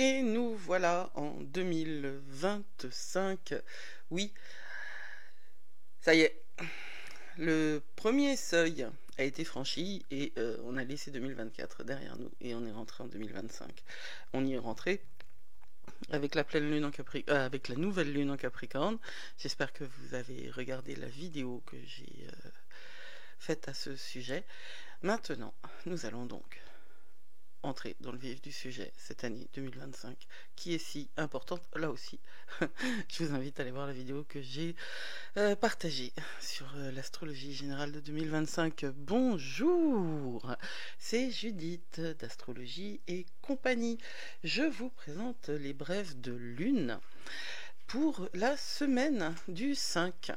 Et nous voilà en 2025. Oui, ça y est, le premier seuil a été franchi et on a laissé 2024 derrière nous et on est rentré en 2025. On y est rentré avec la pleine lune en avec la nouvelle lune en Capricorne. J'espère que vous avez regardé la vidéo que j'ai faite à ce sujet. Maintenant, nous allons donc entrer dans le vif du sujet cette année 2025 qui est si importante là aussi. Je vous invite à aller voir la vidéo que j'ai partagée sur l'astrologie générale de 2025. Bonjour, c'est Judith d'Astrologie et compagnie. Je vous présente les brèves de lune pour la semaine du 5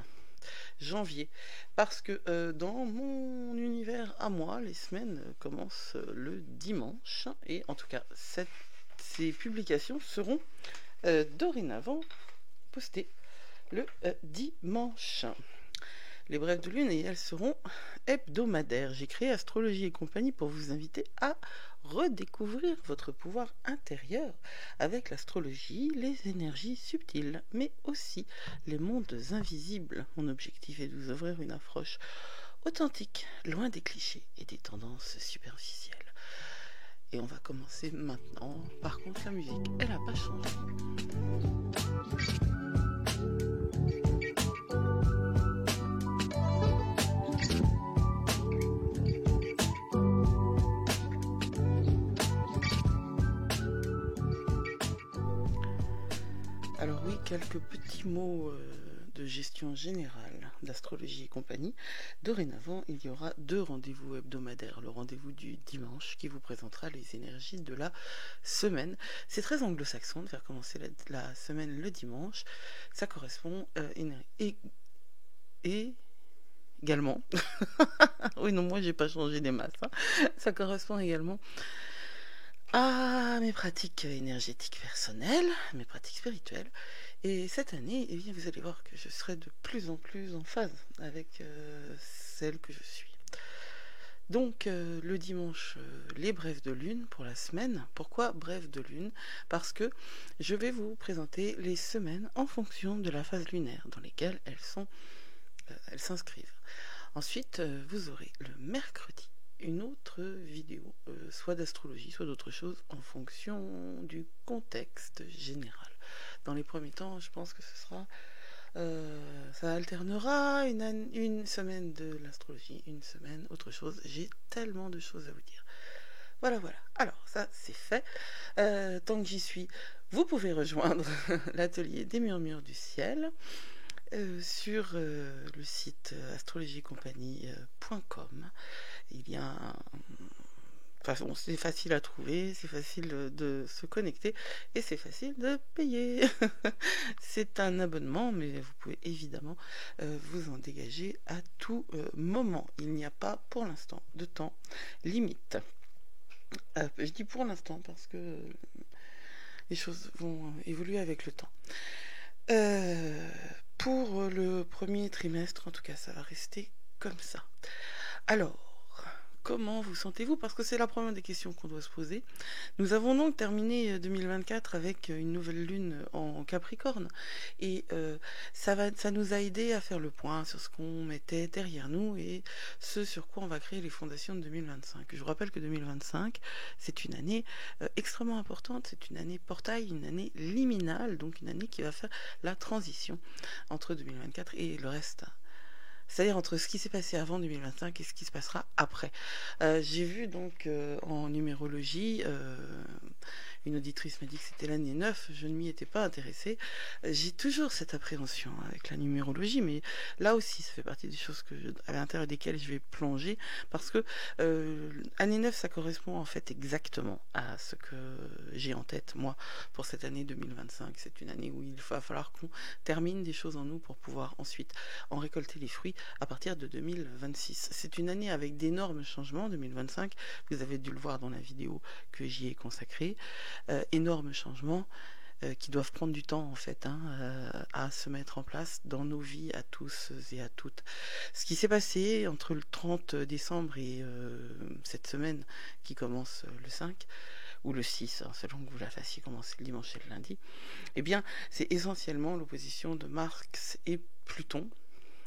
janvier. Parce que dans mon univers à moi, les semaines commencent le dimanche. Et en tout cas, ces publications seront dorénavant postées le dimanche. Les brèves de lune, et elles seront hebdomadaires. J'ai créé Astrologie et compagnie pour vous inviter à redécouvrir votre pouvoir intérieur avec l'astrologie, les énergies subtiles, mais aussi les mondes invisibles. Mon objectif est de vous offrir une approche authentique, loin des clichés et des tendances superficielles. Et on va commencer maintenant. Par contre, la musique, elle n'a pas changé. Alors oui, quelques petits mots de gestion générale d'astrologie et compagnie. Dorénavant, il y aura 2 rendez-vous hebdomadaires. Le rendez-vous du dimanche qui vous présentera les énergies de la semaine. C'est très anglo-saxon de faire commencer la semaine le dimanche. Ça correspond également. Oui, non, moi j'ai pas changé des masses. Hein. Ça correspond également à mes pratiques énergétiques personnelles, mes pratiques spirituelles. Et cette année, eh bien, vous allez voir que je serai de plus en plus en phase avec celle que je suis. Donc, le dimanche, les brèves de lune pour la semaine. Pourquoi brèves de lune? Parce que je vais vous présenter les semaines en fonction de la phase lunaire dans lesquelles elles s'inscrivent. Ensuite, vous aurez le mercredi une autre vidéo, soit d'astrologie, soit d'autre chose, en fonction du contexte général. Dans les premiers temps, je pense que ce sera... ça alternera une semaine de l'astrologie, une semaine autre chose. J'ai tellement de choses à vous dire. Voilà, voilà. Alors, ça, c'est fait. Tant que j'y suis, vous pouvez rejoindre l'atelier des murmures du ciel sur le site astrologiecompagnie.com. Il y a Enfin, bon, c'est facile à trouver, c'est facile de se connecter et c'est facile de payer. C'est un abonnement, mais vous pouvez évidemment vous en dégager à tout moment. Il n'y a pas pour l'instant de temps limite. Je dis pour l'instant parce que les choses vont évoluer avec le temps. Pour le premier trimestre, en tout cas, ça va rester comme ça. Alors, comment vous sentez-vous? Parce que c'est la première des questions qu'on doit se poser. Nous avons donc terminé 2024 avec une nouvelle lune en Capricorne. Et ça nous a aidé à faire le point sur ce qu'on mettait derrière nous et ce sur quoi on va créer les fondations de 2025. Je vous rappelle que 2025, c'est une année extrêmement importante. C'est une année portail, une année liminale, donc une année qui va faire la transition entre 2024 et le reste. C'est-à-dire entre ce qui s'est passé avant 2025 et ce qui se passera après. J'ai vu donc en numérologie, une auditrice m'a dit que c'était l'année 9, je ne m'y étais pas intéressée. J'ai toujours cette appréhension avec la numérologie, mais là aussi, ça fait partie des choses à l'intérieur desquelles je vais plonger, parce que année 9, ça correspond en fait exactement à ce que j'ai en tête, moi, pour cette année 2025. C'est une année où il va falloir qu'on termine des choses en nous pour pouvoir ensuite en récolter les fruits à partir de 2026. C'est une année avec d'énormes changements, 2025. Vous avez dû le voir dans la vidéo que j'y ai consacrée. Énormes changements qui doivent prendre du temps en fait à se mettre en place dans nos vies à tous et à toutes. Ce qui s'est passé entre le 30 décembre et cette semaine qui commence le 5 ou le 6, hein, selon que vous la fassiez commencer le dimanche et le lundi, eh bien, c'est essentiellement l'opposition de Mars et Pluton,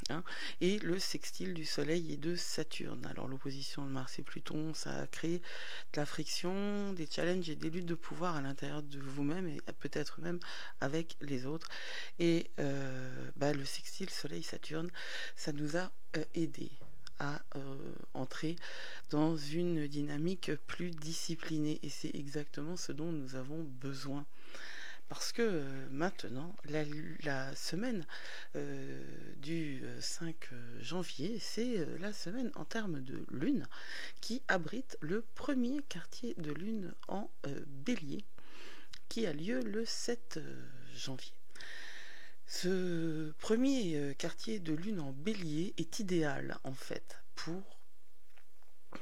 hein, et le sextile du Soleil et de Saturne. Alors l'opposition de Mars et Pluton, ça a créé de la friction, des challenges et des luttes de pouvoir à l'intérieur de vous-même et peut-être même avec les autres. Et le sextile Soleil-Saturne, ça nous a aidés à entrer dans une dynamique plus disciplinée. Et c'est exactement ce dont nous avons besoin. Parce que maintenant, la semaine du 5 janvier, c'est la semaine en termes de lune qui abrite le premier quartier de lune en bélier qui a lieu le 7 janvier. Ce premier quartier de lune en bélier est idéal en fait pour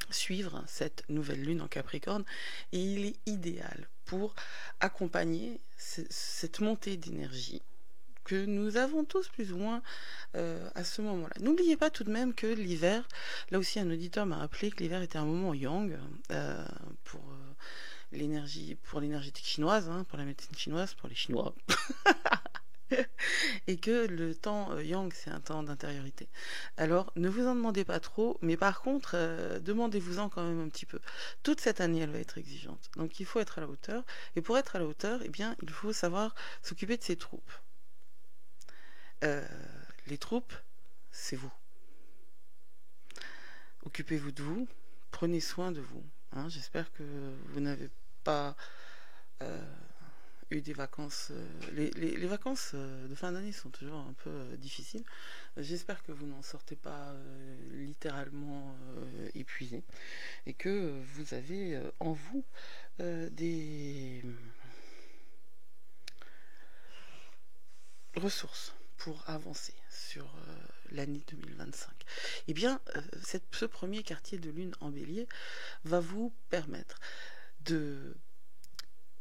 suivre cette nouvelle lune en Capricorne et il est idéal pour accompagner cette montée d'énergie que nous avons tous plus ou moins à ce moment-là. N'oubliez pas tout de même que l'hiver, là aussi un auditeur m'a rappelé que l'hiver était un moment yang pour l'énergétique chinoise, hein, pour la médecine chinoise, pour les Chinois. Et que le temps yang, c'est un temps d'intériorité. Alors, ne vous en demandez pas trop, mais par contre, demandez-vous-en quand même un petit peu. Toute cette année, elle va être exigeante. Donc, il faut être à la hauteur. Et pour être à la hauteur, eh bien, il faut savoir s'occuper de ses troupes. Les troupes, c'est vous. Occupez-vous de vous. Prenez soin de vous. Hein. J'espère que vous n'avez pas... eu des vacances. Les vacances de fin d'année sont toujours un peu difficiles. J'espère que vous n'en sortez pas littéralement épuisé et que vous avez en vous des ressources pour avancer sur l'année 2025. Eh bien, ce premier quartier de lune en bélier va vous permettre de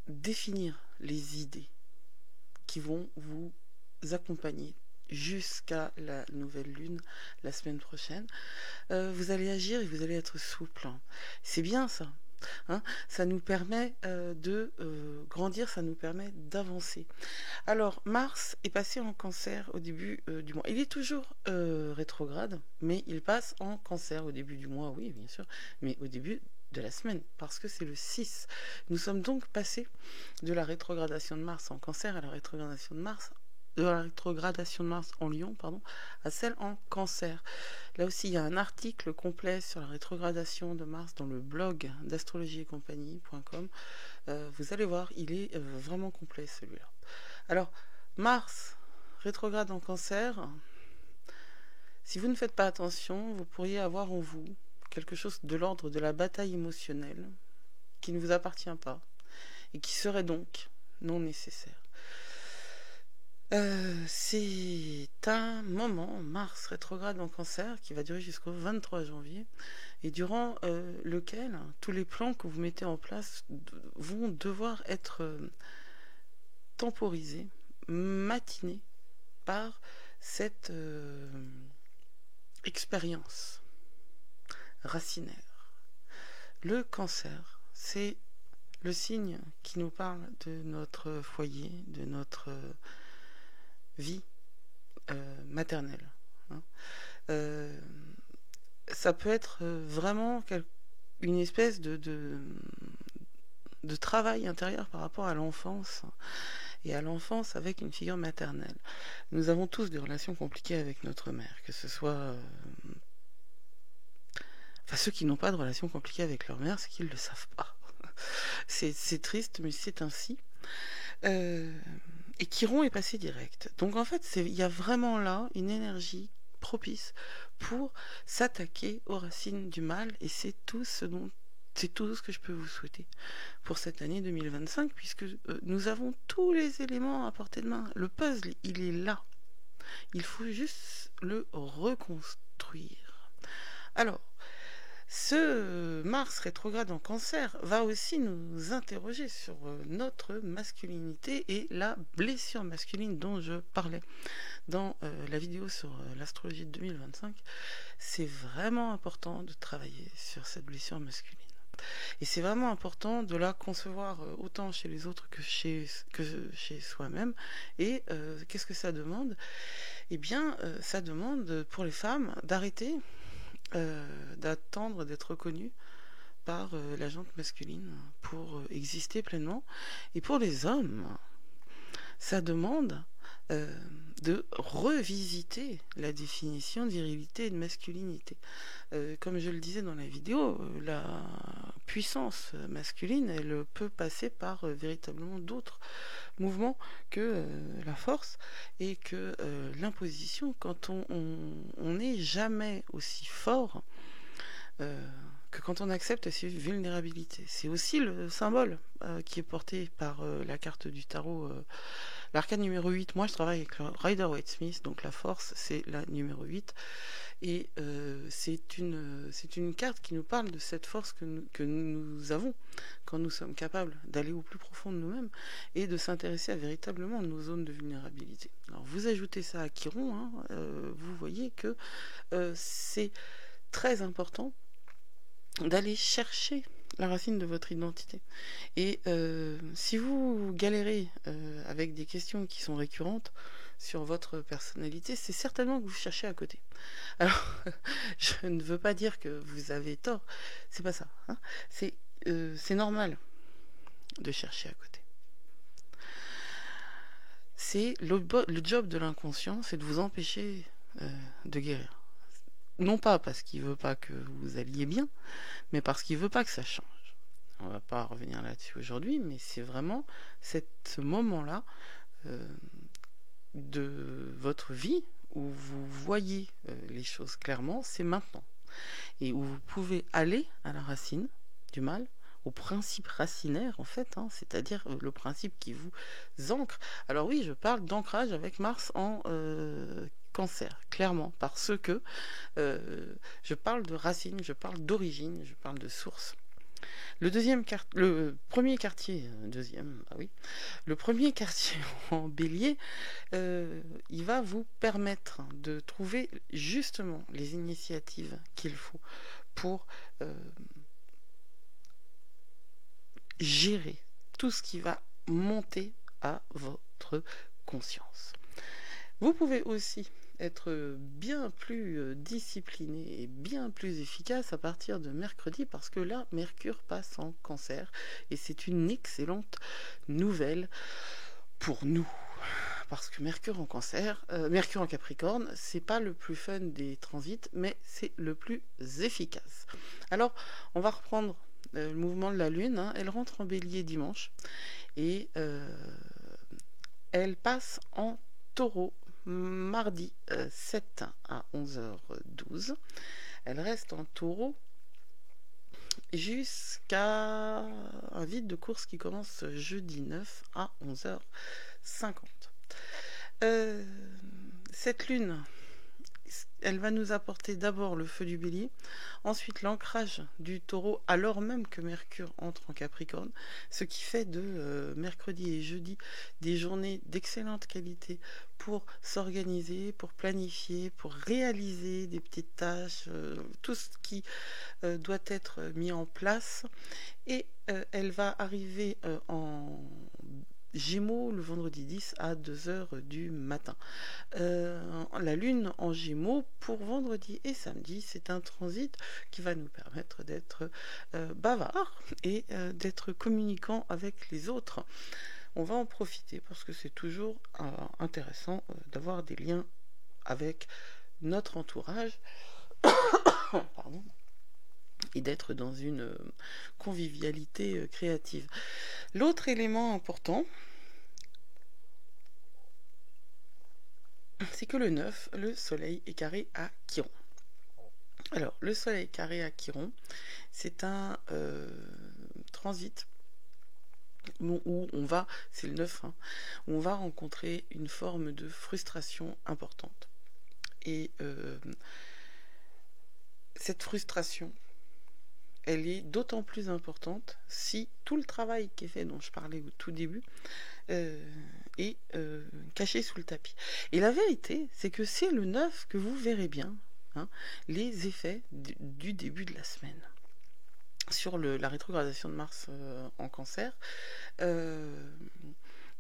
définir les idées qui vont vous accompagner jusqu'à la nouvelle lune la semaine prochaine. Vous allez agir et vous allez être souple. C'est bien ça. Hein, ça nous permet de grandir, ça nous permet d'avancer. Alors, Mars est passé en Cancer au début du mois. Il est toujours rétrograde, mais il passe en Cancer au début du mois, oui, bien sûr, mais au début de la semaine, parce que c'est le 6. Nous sommes donc passés de la rétrogradation de Mars en Cancer à la rétrogradation de Mars en Lion, à celle en Cancer. Là aussi, il y a un article complet sur la rétrogradation de Mars dans le blog d'astrologieetcompagnie.com. Vous allez voir, il est vraiment complet celui-là. Alors, Mars rétrograde en Cancer. Si vous ne faites pas attention, vous pourriez avoir en vous quelque chose de l'ordre de la bataille émotionnelle qui ne vous appartient pas et qui serait donc non nécessaire. C'est un moment, Mars rétrograde en Cancer, qui va durer jusqu'au 23 janvier et durant lequel tous les plans que vous mettez en place vont devoir être temporisés, matinés par cette expérience racinaire. Le Cancer, c'est le signe qui nous parle de notre foyer, de notre vie maternelle. Hein. Ça peut être vraiment une espèce de travail intérieur par rapport à l'enfance et à l'enfance avec une figure maternelle. Nous avons tous des relations compliquées avec notre mère, que ce soit... ceux qui n'ont pas de relation compliquée avec leur mère, c'est qu'ils ne le savent pas. C'est triste, mais c'est ainsi. Et Chiron est passé direct. Donc en fait, il y a vraiment là une énergie propice pour s'attaquer aux racines du mal, et c'est tout ce que je peux vous souhaiter pour cette année 2025, puisque nous avons tous les éléments à portée de main. Le puzzle, il est là. Il faut juste le reconstruire. Alors, ce Mars rétrograde en Cancer va aussi nous interroger sur notre masculinité et la blessure masculine dont je parlais dans la vidéo sur l'astrologie de 2025. C'est vraiment important de travailler sur cette blessure masculine. Et c'est vraiment important de la concevoir autant chez les autres que chez soi-même. Et qu'est-ce que ça demande? Eh bien, ça demande pour les femmes d'arrêter d'attendre d'être reconnues par la gente masculine pour exister pleinement. Et pour les hommes, ça demande euh, de revisiter la définition d'virilité et de masculinité. Comme je le disais dans la vidéo, la puissance masculine, elle peut passer par véritablement d'autres mouvements que la force et que l'imposition. Quand on n'est jamais aussi fort euh, que quand on accepte ses vulnérabilités. C'est aussi le symbole qui est porté par la carte du tarot, l'arcane numéro 8. Moi, je travaille avec le Rider-Waite-Smith, donc la force, c'est la numéro 8. Et c'est une carte qui nous parle de cette force que nous avons quand nous sommes capables d'aller au plus profond de nous-mêmes et de s'intéresser à véritablement nos zones de vulnérabilité. Alors, vous ajoutez ça à Chiron, hein, vous voyez que c'est très important d'aller chercher la racine de votre identité. Et si vous galérez avec des questions qui sont récurrentes sur votre personnalité, c'est certainement que vous cherchez à côté. Alors, je ne veux pas dire que vous avez tort, c'est pas ça. Hein. C'est normal de chercher à côté. C'est le job de l'inconscient, c'est de vous empêcher de guérir. Non pas parce qu'il veut pas que vous alliez bien, mais parce qu'il veut pas que ça change. On va pas revenir là-dessus aujourd'hui, mais c'est vraiment ce moment-là de votre vie où vous voyez les choses clairement, c'est maintenant. Et où vous pouvez aller à la racine du mal, au principe racinaire en fait, hein, c'est-à-dire le principe qui vous ancre. Alors oui, je parle d'ancrage avec Mars en Cancer, clairement, parce que je parle de racine, je parle d'origine, je parle de source. Le premier quartier, deuxième, ah oui, le premier quartier en Bélier, il va vous permettre de trouver justement les initiatives qu'il faut pour gérer tout ce qui va monter à votre conscience. Vous pouvez aussi être bien plus discipliné et bien plus efficace à partir de mercredi parce que là, Mercure passe en Cancer et c'est une excellente nouvelle pour nous. Parce que Mercure en Cancer, Mercure en Capricorne, c'est pas le plus fun des transits, mais c'est le plus efficace. Alors, on va reprendre le mouvement de la Lune. Hein. Elle rentre en Bélier dimanche et elle passe en Taureau mardi 7 à 11h12. Elle reste en Taureau jusqu'à un vide de course qui commence jeudi 9 à 11h50. Cette lune, elle va nous apporter d'abord le feu du Bélier, ensuite l'ancrage du Taureau alors même que Mercure entre en Capricorne, ce qui fait de mercredi et jeudi des journées d'excellente qualité pour s'organiser, pour planifier, pour réaliser des petites tâches, tout ce qui doit être mis en place. Et elle va arriver en Gémeaux le vendredi 10 à 2h du matin. La lune en Gémeaux pour vendredi et samedi, c'est un transit qui va nous permettre d'être bavard et d'être communicant avec les autres. On va en profiter parce que c'est toujours intéressant d'avoir des liens avec notre entourage. Pardon. Et d'être dans une convivialité créative. L'autre élément important, c'est que le 9, le soleil est carré à Chiron. Alors, le soleil carré à Chiron, c'est un transit où on va, c'est le 9, hein, où on va rencontrer une forme de frustration importante. Et cette frustration, elle est d'autant plus importante si tout le travail qui est fait, dont je parlais au tout début, est caché sous le tapis. Et la vérité, c'est que c'est le 9 que vous verrez bien, hein, les effets du début de la semaine. sur la rétrogradation de Mars en Cancer,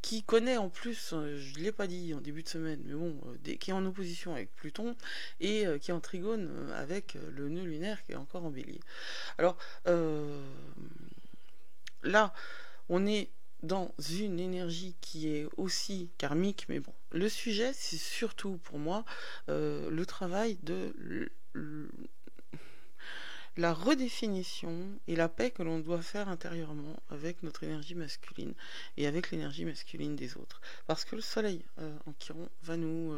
qui connaît en plus, je ne l'ai pas dit en début de semaine, mais bon, qui est en opposition avec Pluton et qui est en trigone avec le nœud lunaire qui est encore en Bélier. Alors là, on est dans une énergie qui est aussi karmique, mais bon, le sujet, c'est surtout pour moi le travail de la redéfinition et la paix que l'on doit faire intérieurement avec notre énergie masculine et avec l'énergie masculine des autres. Parce que le soleil en Chiron va nous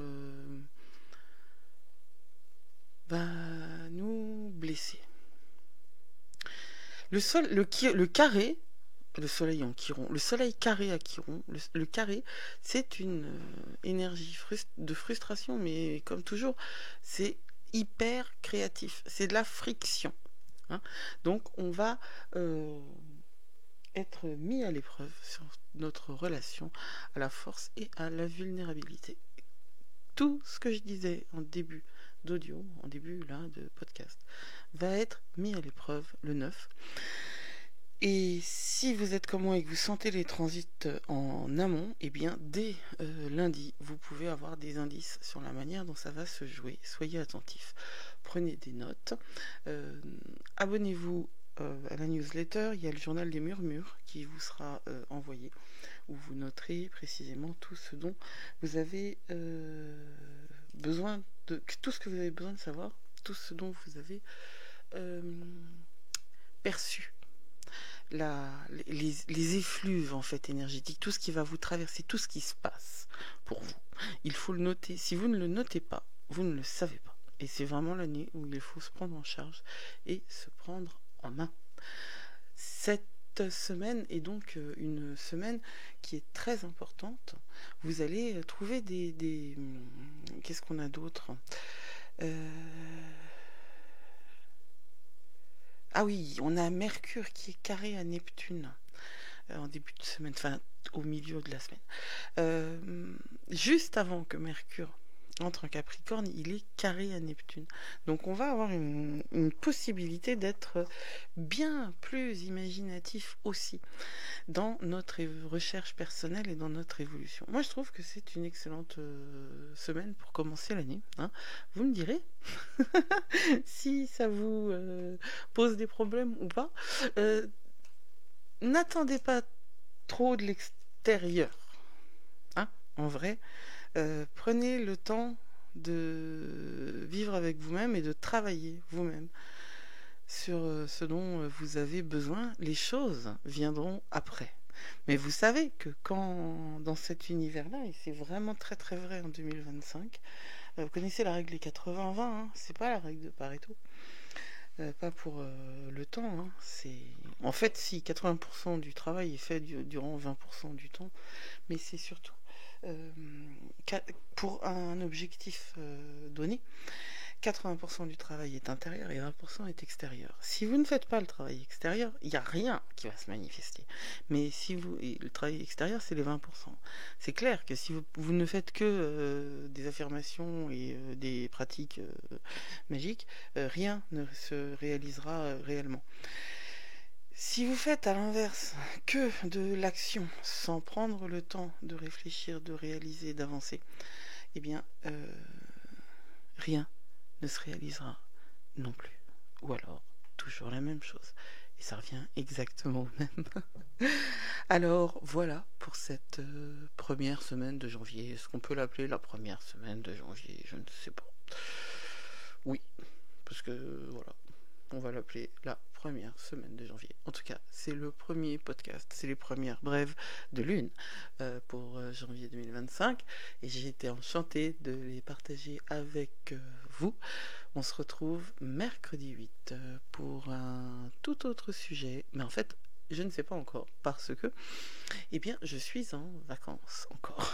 blesser. Le carré, le soleil en Chiron, le soleil carré à Chiron, le carré, c'est une énergie de frustration, mais comme toujours, c'est hyper créatif, c'est de la friction. Hein. Donc on va être mis à l'épreuve sur notre relation à la force et à la vulnérabilité. Tout ce que je disais en début d'audio, en début là de podcast, va être mis à l'épreuve le 9. Et si vous êtes comme moi et que vous sentez les transits en amont, eh bien dès lundi, vous pouvez avoir des indices sur la manière dont ça va se jouer. Soyez attentifs, prenez des notes, abonnez-vous à la newsletter, il y a le journal des murmures qui vous sera envoyé, où vous noterez précisément tout ce dont vous avez besoin de... tout ce que vous avez besoin de savoir, tout ce dont vous avez perçu. Les effluves en fait énergétiques, tout ce qui va vous traverser, tout ce qui se passe pour vous. Il faut le noter. Si vous ne le notez pas, vous ne le savez pas. Et c'est vraiment l'année où il faut se prendre en charge et se prendre en main. Cette semaine est donc une semaine qui est très importante. Vous allez trouver des qu'est-ce qu'on a d'autre ? Ah oui, on a Mercure qui est carré à Neptune en début de semaine, enfin au milieu de la semaine. Juste avant que Mercure entre en Capricorne, il est carré à Neptune. Donc on va avoir une possibilité d'être bien plus imaginatif aussi dans notre recherche personnelle et dans notre évolution. Moi je trouve que c'est une excellente semaine pour commencer l'année. Hein. Vous me direz si ça vous pose des problèmes ou pas. N'attendez pas trop de l'extérieur. Hein, en vrai, prenez le temps de vivre avec vous-même et de travailler vous-même sur ce dont vous avez besoin. Les choses viendront après. Mais vous savez que quand dans cet univers-là, et c'est vraiment très très vrai en 2025, vous connaissez la règle des 80-20, hein, c'est pas la règle de Pareto. Pas pour le temps. Hein, en fait, si 80% du travail est fait durant 20% du temps, mais c'est surtout pour un objectif donné, 80% du travail est intérieur et 20% est extérieur. Si vous ne faites pas le travail extérieur, il n'y a rien qui va se manifester. Mais si le travail extérieur, c'est les 20%. C'est clair que si vous ne faites que des affirmations et des pratiques magiques, rien ne se réalisera réellement. Si vous faites à l'inverse que de l'action sans prendre le temps de réfléchir, de réaliser, d'avancer, eh bien, rien ne se réalisera non plus. Ou alors, toujours la même chose. Et ça revient exactement au même. Alors, voilà pour cette première semaine de janvier. Est-ce qu'on peut l'appeler la première semaine de janvier ? Je ne sais pas. Oui, parce que, voilà, on va l'appeler la première semaine de janvier. En tout cas, c'est le premier podcast, c'est les premières brèves de lune pour janvier 2025 et j'ai été enchantée de les partager avec vous. On se retrouve mercredi 8 pour un tout autre sujet, mais en fait, je ne sais pas encore parce que, eh bien, je suis en vacances encore.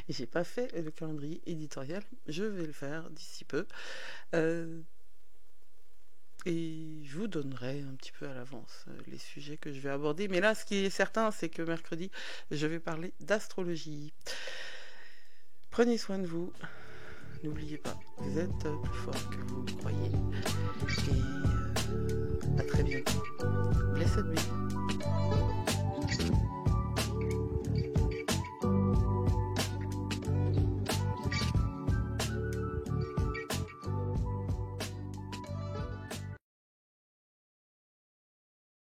Et j'ai pas fait le calendrier éditorial, je vais le faire d'ici peu. Et je vous donnerai un petit peu à l'avance les sujets que je vais aborder. Mais là, ce qui est certain, c'est que mercredi, je vais parler d'astrologie. Prenez soin de vous. N'oubliez pas, vous êtes plus fort que vous croyez. Et à très très bientôt. Blessed be.